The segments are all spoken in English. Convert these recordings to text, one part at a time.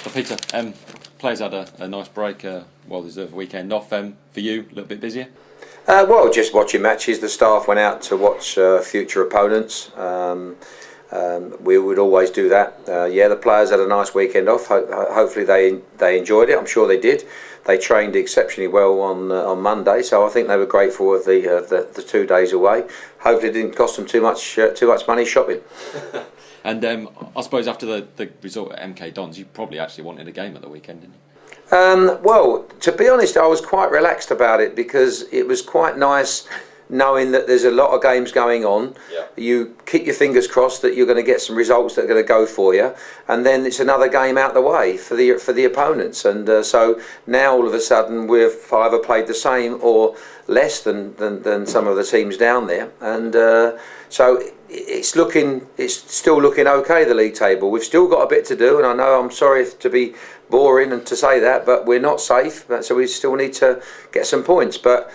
So Peter, players had a nice break, well-deserved weekend off. For you, a little bit busier? Well, just watching matches. The staff went out to watch future opponents. We would always do that. The players had a nice weekend off. Hopefully they enjoyed it. I'm sure they did. They trained exceptionally well on Monday, so I think they were grateful of the 2 days away. Hopefully it didn't cost them too much money shopping. And I suppose after the result at MK Dons, you probably actually wanted a game at the weekend, didn't you? Well, to be honest, I was quite relaxed about it because it was quite nice knowing that there's a lot of games going on. Yeah. You keep your fingers crossed that you're going to get some results that are going to go for you, and then it's another game out the way for the opponents. And so now all of a sudden we've either played the same or less than some of the teams down there, and so it's still looking okay, the league table. We've still got a bit to do, and I know I'm sorry to be boring and to say that, but we're not safe, so we still need to get some points. But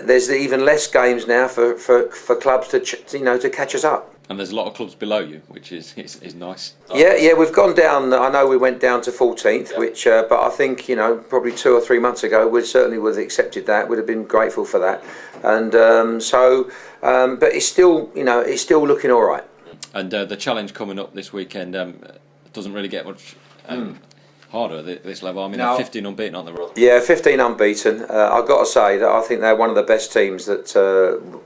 there's even less games now for clubs to catch us up. And there's a lot of clubs below you, which is nice. Yeah, we've gone down. I know we went down to 14th, which, but I think probably 2 or 3 months ago we certainly would have accepted that. Would have been grateful for that, and but it's still looking all right. And the challenge coming up this weekend doesn't really get much harder at this level. I mean, they're 15 unbeaten on the road. Yeah, 15 unbeaten. I've got to say that I think they're one of the best teams that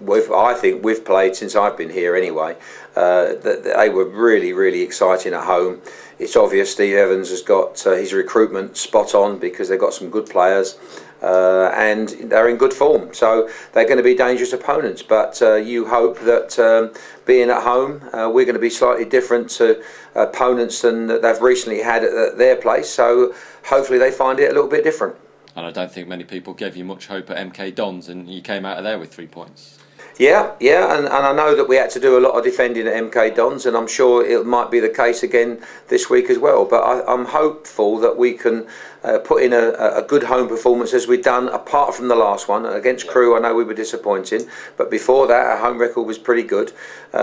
we've played since I've been here anyway. They were really, really exciting at home. It's obvious Steve Evans has got his recruitment spot on because they've got some good players. And they're in good form, so they're going to be dangerous opponents. But you hope that being at home, we're going to be slightly different to opponents than that they've recently had at their place. So hopefully they find it a little bit different. And I don't think many people gave you much hope at MK Dons, and you came out of there with 3 points. Yeah, and I know that we had to do a lot of defending at MK Dons, and I'm sure it might be the case again this week as well. But I'm hopeful that we can put in a good home performance as we've done, apart from the last one against Crewe. I know we were disappointing, but before that our home record was pretty good.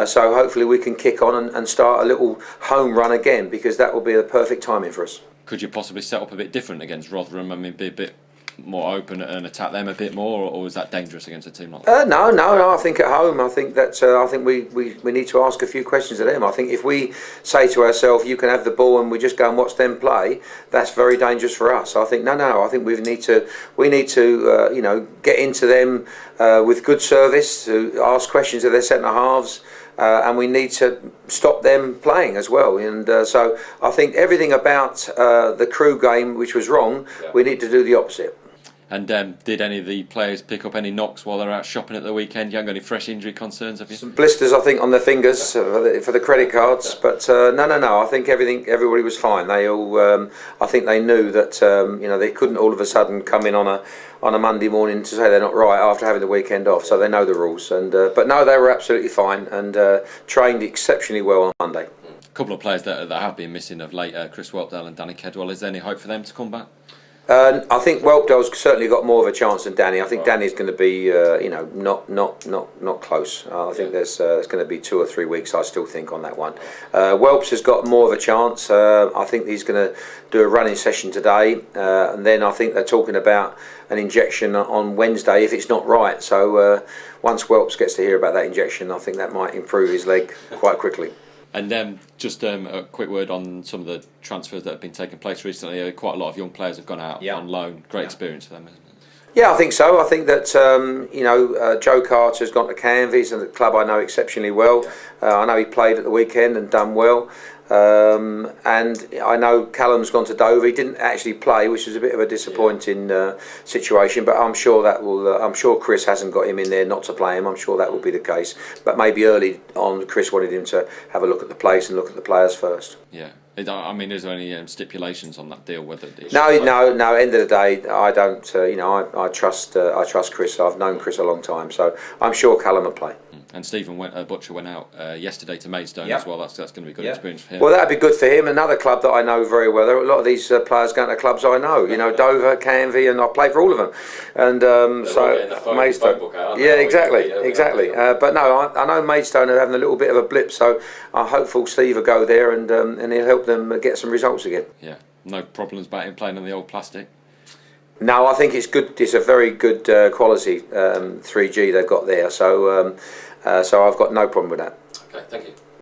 So hopefully we can kick on and start a little home run again, because that will be the perfect timing for us. Could you possibly set up a bit different against Rotherham? I mean, be a bit more open and attack them a bit more, or is that dangerous against a team like that? No. I think at home, I think we need to ask a few questions of them. I think if we say to ourselves, "You can have the ball," and we just go and watch them play, that's very dangerous for us. I think no. I think we need to get into them with good service, to ask questions of their centre halves. And we need to stop them playing as well. And so I think everything about the Crewe game, which was wrong, we need to do the opposite. And did any of the players pick up any knocks while they're out shopping at the weekend? You haven't got any fresh injury concerns, have you? Some blisters, I think, on their fingers for the credit cards. But no. I think everybody was fine. They all, I think they knew that they couldn't all of a sudden come in on a Monday morning to say they're not right after having the weekend off. So they know the rules. And but no, they were absolutely fine and trained exceptionally well on Monday. A couple of players that have been missing of late, Chris Whelpdale and Danny Kedwell. Is there any hope for them to come back? I think Whelpdale's certainly got more of a chance than Danny. I think Danny's going to be, not close. I think there's going to be 2 or 3 weeks, I still think, on that one. Whelps has got more of a chance. I think he's going to do a running session today, and then I think they're talking about an injection on Wednesday if it's not right. So once Whelps gets to hear about that injection, I think that might improve his leg quite quickly. And just a quick word on some of the transfers that have been taking place recently. Quite a lot of young players have gone out on loan. Great experience for them, isn't it? Yeah, I think so. I think that Joe Carter's gone to Canvey's, and the club I know exceptionally well. I know he played at the weekend and done well. And I know Callum's gone to Dover. He didn't actually play, which was a bit of a disappointing situation. But I'm sure that will. I'm sure Chris hasn't got him in there not to play him. I'm sure that will be the case. But maybe early on, Chris wanted him to have a look at the place and look at the players first. Yeah. I mean, is there any stipulations on that deal? Whether no. End of the day, I don't. I trust Chris. I've known Chris a long time, so I'm sure Callum will play. And Stephen Butcher went out yesterday to Maidstone as well. That's going to be a good experience for him. Well, that'd be good for him. Another club that I know very well. There are a lot of these players going to clubs I know. Dover, Canvey, and I played for all of them. And so Maidstone. Yeah, exactly. But no, I know Maidstone are having a little bit of a blip. So I'm hopeful Steve will go there and he'll help them get some results again. Yeah. No problems about him playing on the old plastic? No, I think it's good. It's a very good quality 3G they've got there. So I've got no problem with that. Okay, thank you.